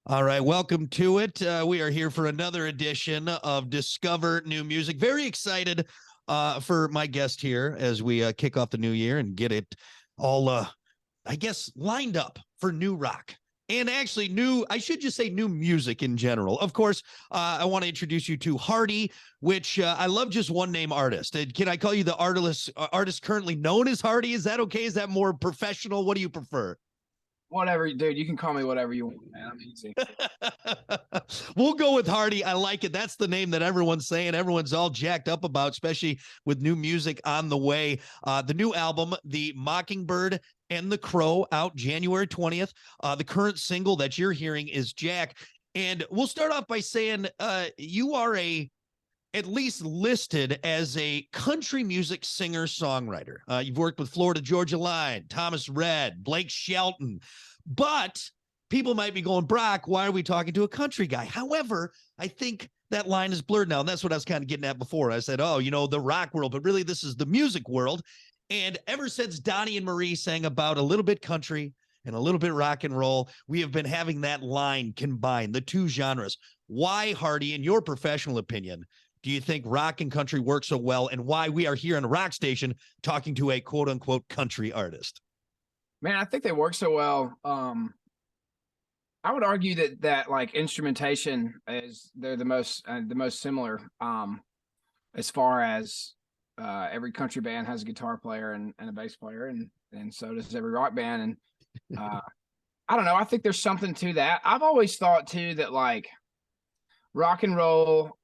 All right, welcome to it. We are here for another edition of Discover New Music. Very excited for my guest here as we kick off the new year and get it all, I guess, lined up for new rock. And actually, I should just say new music in general. Of course, I want to introduce you to Hardy, which I love just one name artist. Can I call you the artist currently known as Hardy? Is that okay? Is that more professional? What do you prefer? Whatever, dude. You can call me whatever you want, man. I'm easy. We'll go with Hardy. I like it. That's the name that everyone's saying. Everyone's all jacked up about, especially with new music on the way. The new album, The Mockingbird and the Crow, out January 20th. The current single that you're hearing is Jack. And we'll start off by saying you are at least listed as a country music singer-songwriter. You've worked with Florida Georgia Line, Thomas Rhett, Blake Shelton, but people might be going, Brock, why are we talking to a country guy? However, I think that line is blurred now, and that's what I was kind of getting at before. I said, the rock world, but really this is the music world. And ever since Donnie and Marie sang about a little bit country and a little bit rock and roll, we have been having that line combined, the two genres. Why, Hardy, in your professional opinion, do you think rock and country work so well, and why we are here on a rock station talking to a quote unquote country artist? Man, I think they work so well. I would argue that like instrumentation they're the most similar. As far as every country band has a guitar player and a bass player, and so does every rock band. And I don't know. I think there's something to that. I've always thought too that like rock and roll,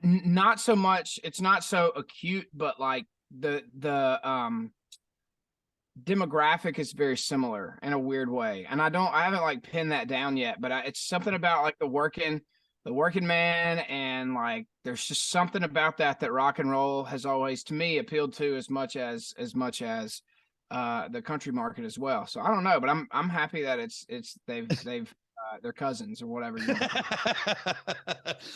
not so much. It's not so acute, but like the demographic is very similar in a weird way. And I haven't like pinned that down yet, but it's something about like the working man, and like there's just something about that rock and roll has always to me appealed to as much as the country market as well. So I don't know, but I'm happy that they've they're cousins or whatever you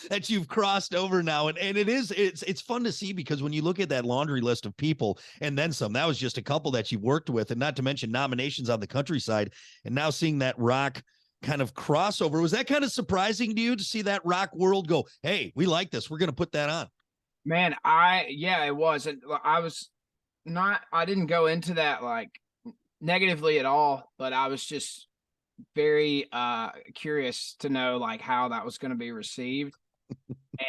that you've crossed over now. And it's fun to see, because when you look at that laundry list of people and then some, that was just a couple that you worked with, and not to mention nominations on the countryside, and now seeing that rock kind of crossover, was that kind of surprising to you to see that rock world go, hey, we like this, we're going to put that on? Man, it was. And I didn't go into that like negatively at all, but I was just very curious to know like how that was going to be received.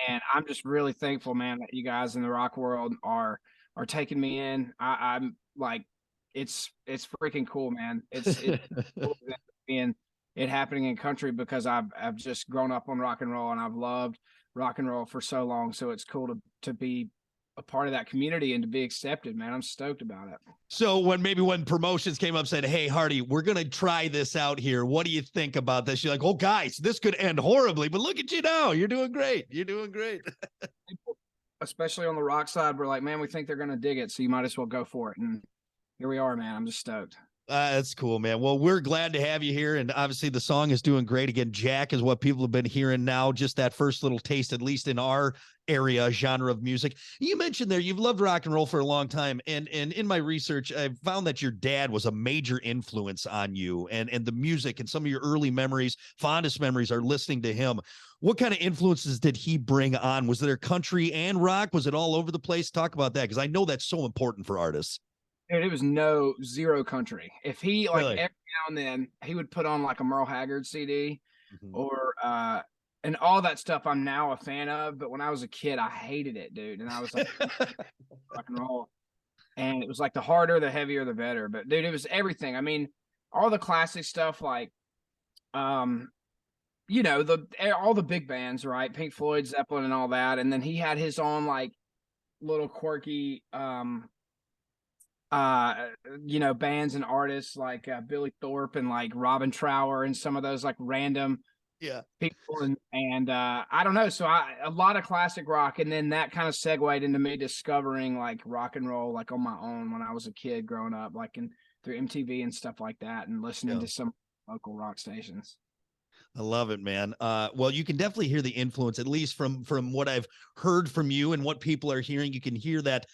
And I'm just really thankful, man, that you guys in the rock world are taking me in. I'm like, it's freaking cool, man. It's cool being it happening in country, because I've just grown up on rock and roll, and I've loved rock and roll for so long. So it's cool to be a part of that community and to be accepted, man. I'm stoked about it. So when promotions came up, said, hey, Hardy, we're going to try this out here, what do you think about this? You're like, oh, guys, this could end horribly, but look at you now. You're doing great. Especially on the rock side, we're like, man, we think they're going to dig it, so you might as well go for it. And here we are, man. I'm just stoked. That's cool, man. Well, we're glad to have you here. And obviously the song is doing great. Again, Jack is what people have been hearing now, just that first little taste, at least in our area genre of music. You mentioned there you've loved rock and roll for a long time. And in my research, I found that your dad was a major influence on you and the music, and some of your early memories, fondest memories, are listening to him. What kind of influences did he bring on? Was there country and rock? Was it all over the place? Talk about that, because I know that's so important for artists. Dude, it was zero country. If he like Really? every now and then he would put on like a Merle Haggard CD, Mhm. or and all that stuff I'm now a fan of. But when I was a kid, I hated it, dude. And I was like rock and roll. And it was like the harder, the heavier, the better. But dude, it was everything. I mean, all the classic stuff like um all the big bands, right? Pink Floyd, Zeppelin, and all that. And then he had his own like little quirky bands and artists like Billy Thorpe and like Robin Trower and some of those like random Yeah. people. And I don't know. So a lot of classic rock. And then that kind of segued into me discovering like rock and roll, like on my own when I was a kid growing up, like through MTV and stuff like that, and listening Yeah. to some local rock stations. I love it, man. Well, you can definitely hear the influence, at least from what I've heard from you and what people are hearing. You can hear that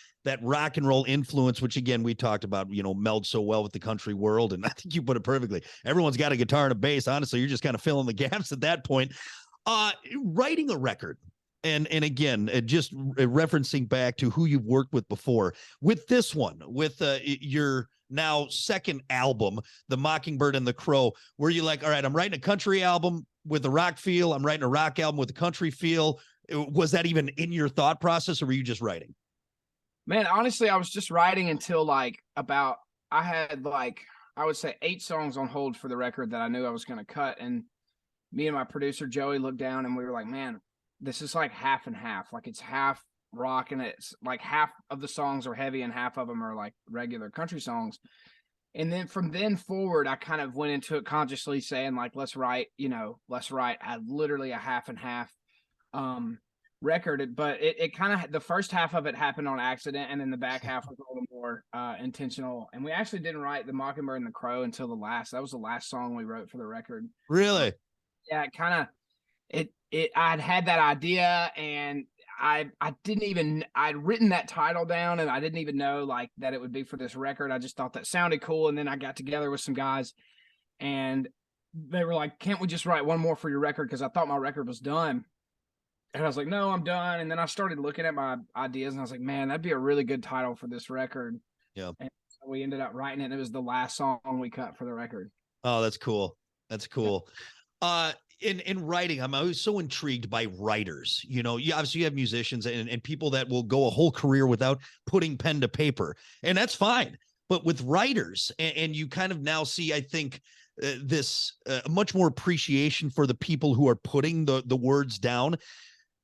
rock and roll influence, which again we talked about, melds so well with the country world. And I think you put it perfectly. Everyone's got a guitar and a bass. Honestly, you're just kind of filling the gaps at that point. Writing a record. And again, just referencing back to who you've worked with before, with this one, with your now second album, The Mockingbird and the Crow, where you like, all right, I'm writing a country album with a rock feel. I'm writing a rock album with a country feel. Was that even in your thought process, or were you just writing? Man, honestly, I was just writing until I had I would say 8 songs on hold for the record that I knew I was going to cut. And me and my producer, Joey, looked down and we were like, man, this is like half and half. Like it's half rock and it's like half of the songs are heavy and half of them are like regular country songs. And then from then forward, I kind of went into it consciously saying like, let's write literally a half and half record. But it kind of, the first half of it happened on accident. And then the back half was a little more intentional. And we actually didn't write The Mockingbird and the Crow until that was the last song we wrote for the record. Really? Yeah, it kind of, I'd had that idea and I'd written that title down and I didn't even know like that it would be for this record. I just thought that sounded cool. And then I got together with some guys and they were like, can't we just write one more for your record? Cause I thought my record was done. And I was like, no, I'm done. And then I started looking at my ideas and I was like, man, that'd be a really good title for this record. Yeah. And so we ended up writing it. And it was the last song we cut for the record. Oh, that's cool. That's cool. In writing, I'm always so intrigued by writers. Obviously you have musicians and people that will go a whole career without putting pen to paper, and that's fine. But with writers, and you kind of now see, I think, this much more appreciation for the people who are putting the words down.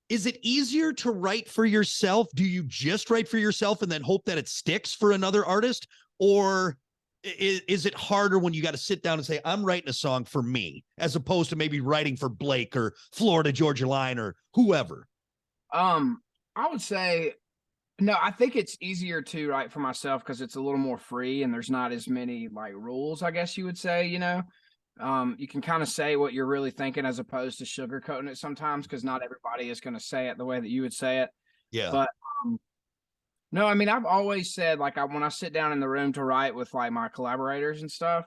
Is it easier to write for yourself? Do you just write for yourself and then hope that it sticks for another artist? Or is it harder when you got to sit down and say, I'm writing a song for me, as opposed to maybe writing for Blake or Florida Georgia Line or whoever? I would say, no, I think it's easier to write for myself because it's a little more free and there's not as many like rules, I guess you would say, you can kind of say what you're really thinking as opposed to sugarcoating it sometimes because not everybody is going to say it the way that you would say it. Yeah. But no, I mean, I've always said like when I sit down in the room to write with like my collaborators and stuff,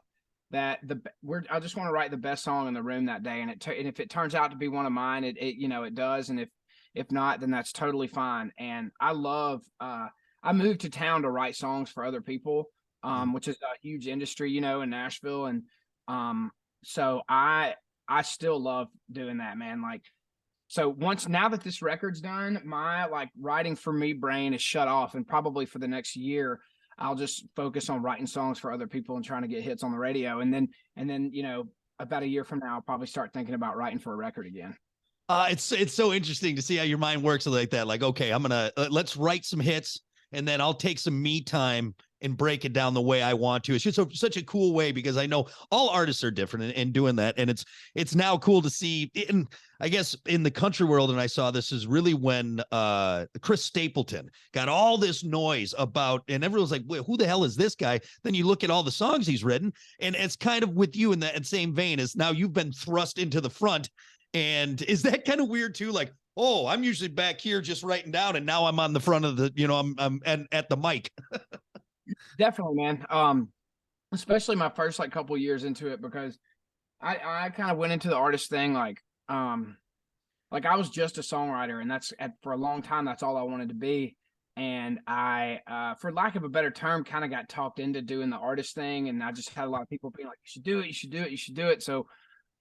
that I just want to write the best song in the room that day, and and if it turns out to be one of mine, it does, and if not, then that's totally fine. And I love I moved to town to write songs for other people, which is a huge industry, in Nashville, and so I still love doing that, man. Like. So now that this record's done, my like writing for me brain is shut off, and probably for the next year, I'll just focus on writing songs for other people and trying to get hits on the radio. And then, about a year from now, I'll probably start thinking about writing for a record again. It's so interesting to see how your mind works like that. Like, okay, I'm going to, let's write some hits and then I'll take some me time and break it down the way I want to. It's just such a cool way, because I know all artists are different in doing that. And it's now cool to see I guess in the country world. And I saw this is really when Chris Stapleton got all this noise about, and everyone's like, who the hell is this guy? Then you look at all the songs he's written, and it's kind of with you in that same vein as now you've been thrust into the front. And is that kind of weird too? Like, oh, I'm usually back here just writing down, and now I'm on the front of the, I'm at the mic. Definitely, man. Especially my first like couple years into it, because I kind of went into the artist thing like I was just a songwriter, and for a long time that's all I wanted to be. And I, for lack of a better term, kind of got talked into doing the artist thing, and I just had a lot of people being like, "You should do it, you should do it, you should do it." So,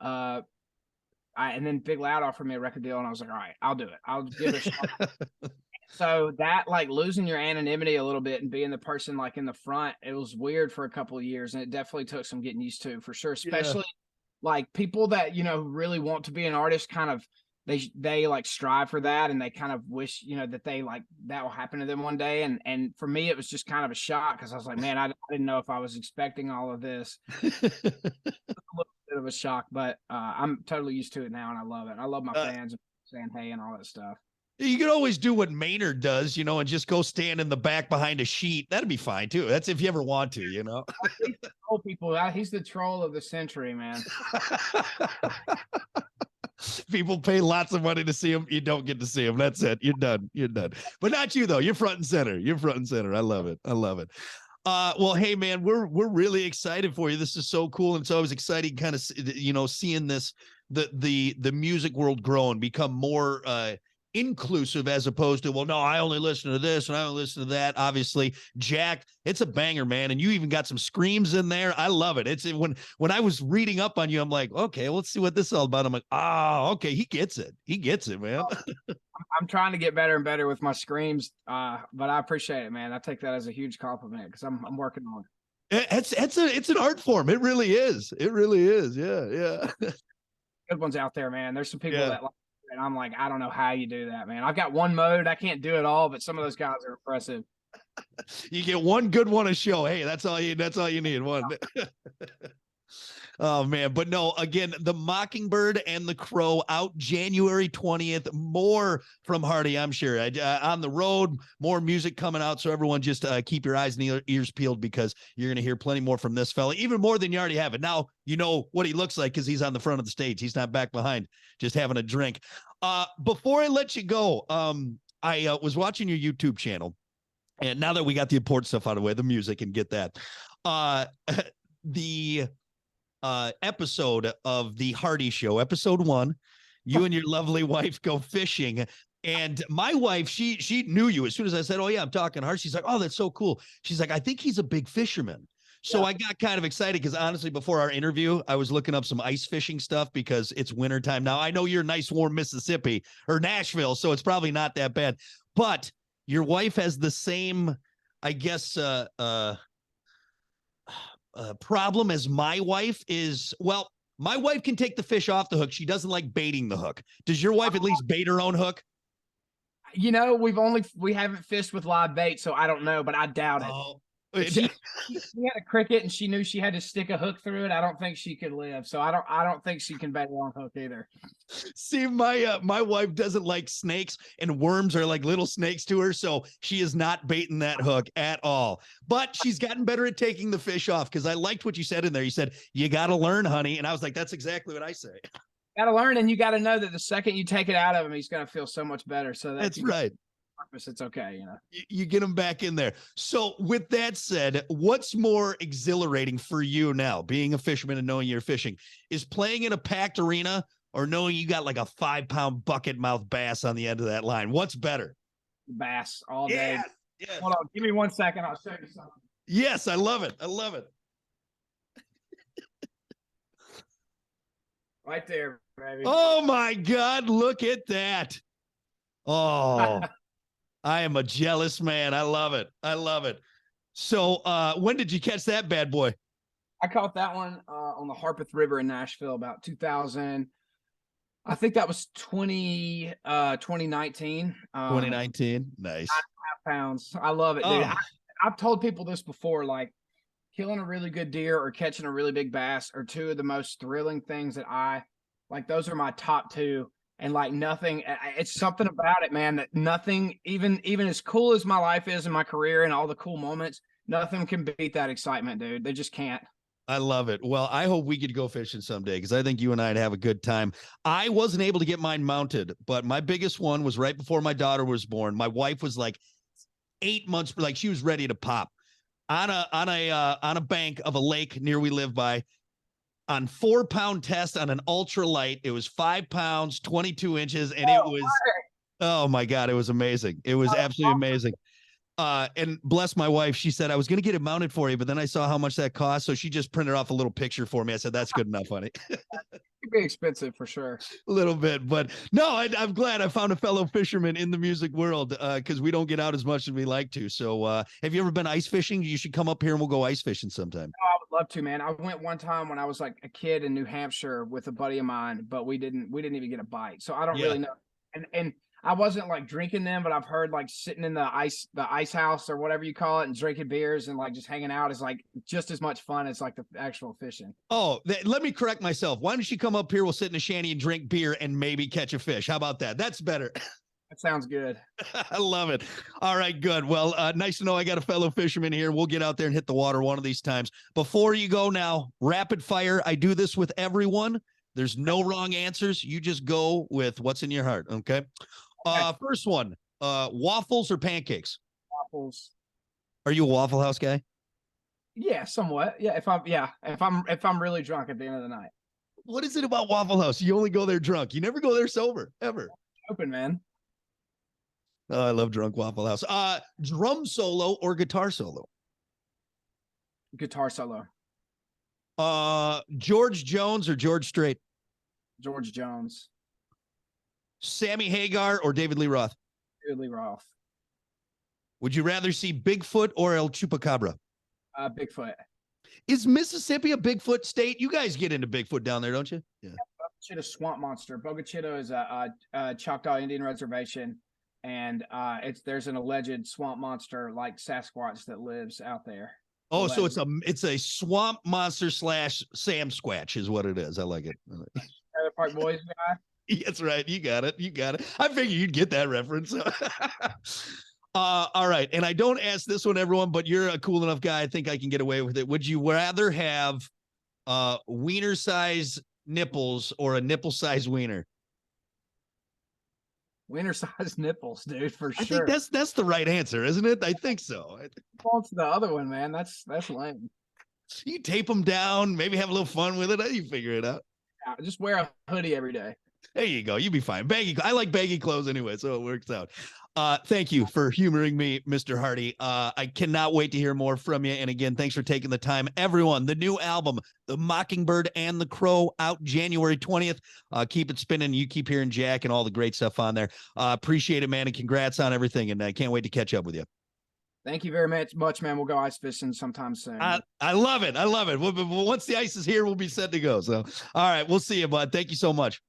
and then Big Loud offered me a record deal, and I was like, "All right, I'll do it. I'll give it a shot." So that like losing your anonymity a little bit and being the person like in the front, it was weird for a couple of years, and it definitely took some getting used to, for sure. Especially like people that really want to be an artist, kind of they like strive for that, and they kind of wish that they like that will happen to them one day. And for me, it was just kind of a shock, because I was like, man, I didn't know if I was expecting all of this. A little bit of a shock, but I'm totally used to it now, and I love it. I love my fans saying hey and all that stuff. You could always do what Maynard does, and just go stand in the back behind a sheet. That'd be fine too. That's if you ever want to, He's the troll people. He's the troll of the century, man. People pay lots of money to see him. You don't get to see him. That's it. You're done. You're done. But not you though. You're front and center. You're front and center. I love it. I love it. Well, hey man, we're really excited for you. This is so cool, and it's always exciting, kind of seeing this the music world grow and become more inclusive, as opposed to, well, no, I only listen to this and I only listen to that. Obviously, Jack, it's a banger, man, and you even got some screams in there. I love it. It's when I was reading up on you, I'm like, okay, let's see what this is all about. I'm like, okay, he gets it. He gets it, man. I'm trying to get better and better with my screams, but I appreciate it, man. I take that as a huge compliment because I'm working on it. It's an art form. It really is. It really is. Yeah. Good ones out there, man. There's some people that like it, and I'm like, I don't know how you do that, man. I've got one mode. I can't do it all, but some of those guys are impressive. You get one good one a show. Hey, that's all you need. One. Oh man, but no, again, the Mockingbird and the Crow out January 20th. More from Hardy, I'm sure. On the road, more music coming out. So everyone just keep your eyes and ears peeled, because you're going to hear plenty more from this fella, even more than you already have. And now you know what he looks like because he's on the front of the stage. He's not back behind just having a drink. Before I let you go, I was watching your YouTube channel. And now that we got the important stuff out of the way, the music, and get that, the episode of the Hardy Show, episode 1, you and your lovely wife go fishing. And my wife, she knew you as soon as I said, oh yeah, I'm talking Hardy. She's like, oh, that's so cool. She's like, I think he's a big fisherman. So I got kind of excited because honestly, before our interview, I was looking up some ice fishing stuff because it's wintertime now. I know you're nice, warm Mississippi or Nashville, so it's probably not that bad. But your wife has the same, I guess, problem as my wife is. Well, my wife can take the fish off the hook. She doesn't like baiting the hook. Does your wife at least bait her own hook? You know, we haven't fished with live bait, so I don't know, but I doubt it. She had a cricket and she knew she had to stick a hook through it. I don't think she could live. So I don't think she can bait her own hook either. See, my wife doesn't like snakes, and worms are like little snakes to her. So she is not baiting that hook at all. But she's gotten better at taking the fish off, because I liked what you said in there. You said, you got to learn, honey. And I was like, that's exactly what I say. Got to learn, and you got to know that the second you take it out of him, he's going to feel so much better. So that's right. It's okay, you know. You get them back in there. So with that said, what's more exhilarating for you now, being a fisherman and knowing you're fishing? Is playing in a packed arena, or knowing you got like a 5-pound bucket mouth bass on the end of that line? What's better? Bass all day. Yes. Hold on, give me 1 second. I'll show you something. Yes, I love it. I love it. Right there, baby. Oh my God, look at that. Oh, I am a jealous man. I love it. I love it. So when did you catch that bad boy? I caught that one on the Harpeth River in Nashville about 2000. I think that was 2019. 2019. Nice. 9.5 pounds. I love it, dude. Oh. I've told people this before, like killing a really good deer or catching a really big bass are two of the most thrilling things that I like. Those are my top two. And like nothing, it's something about it, man, that nothing, even as cool as my life is in my career and all the cool moments, nothing can beat that excitement, dude. They just can't. I love it. Well, I hope we could go fishing someday, because I think you and I'd have a good time. I wasn't able to get mine mounted, but my biggest one was right before my daughter was born. My wife was like 8 months, like she was ready to pop on a bank of a lake near we live by. On 4-pound test on an ultralight. It was 5 pounds, 22 inches. And it was, oh my God, it was amazing. It was absolutely amazing. And bless my wife, she said, I was going to get it mounted for you, but then I saw how much that cost. So she just printed off a little picture for me. I said, that's good enough, honey. It'd be expensive for sure. A little bit, but no, I'm glad I found a fellow fisherman in the music world, because we don't get out as much as we like to. So have you ever been ice fishing? You should come up here and we'll go ice fishing sometime. Oh, I would love to, man. I went one time when I was like a kid in New Hampshire with a buddy of mine, but we didn't even get a bite. So I don't really know. And I wasn't like drinking them, but I've heard like sitting in the ice house or whatever you call it and drinking beers and like just hanging out is like just as much fun as like the actual fishing. Oh, let me correct myself. Why don't you come up here? We'll sit in a shanty and drink beer and maybe catch a fish. How about that? That's better. That sounds good. I love it. All right, good. Well, nice to know I got a fellow fisherman here. We'll get out there and hit the water one of these times. Before you go now, rapid fire. I do this with everyone. There's no wrong answers. You just go with what's in your heart. Okay. First one, waffles or pancakes? Waffles. Are you a Waffle House guy? Yeah, somewhat. Yeah, if I'm really drunk at the end of the night. What is it about Waffle House? You only go there drunk. You never go there sober, ever. Open, man. Oh, I love drunk Waffle House. Drum solo or guitar solo? Guitar solo. George Jones or George Strait? George Jones. Sammy Hagar or David Lee Roth? David Lee Roth. Would you rather see Bigfoot or El Chupacabra? Bigfoot. Is Mississippi a Bigfoot state? You guys get into Bigfoot down there, don't you? Yeah. Bogachita swamp monster. Bogachita is a Choctaw Indian reservation, and there's an alleged swamp monster like Sasquatch that lives out there. Oh, so it's a swamp monster / Sam Squatch is what it is. I like it. Trailer Park Boys guy. That's right. You got it. I figured you'd get that reference. All right. And I don't ask this one, everyone, but you're a cool enough guy. I think I can get away with it. Would you rather have wiener size nipples or a nipple size wiener? Wiener size nipples, dude, for sure. I think that's the right answer, isn't it? I think so. What's the other one, man? That's lame. You tape them down, maybe have a little fun with it. You figure it out. Yeah, just wear a hoodie every day. There you go. You'll be fine. I like baggy clothes anyway, so it works out. Thank you for humoring me, Mr. Hardy. I cannot wait to hear more from you. And again, thanks for taking the time. Everyone, the new album, The Mockingbird and the Crow, out January 20th. Keep it spinning. You keep hearing Jack and all the great stuff on there. Appreciate it, man. And congrats on everything. And I can't wait to catch up with you. Thank you very much, man. We'll go ice fishing sometime soon. I love it. I love it. Once the ice is here, we'll be set to go. So, all right, we'll see you, bud. Thank you so much.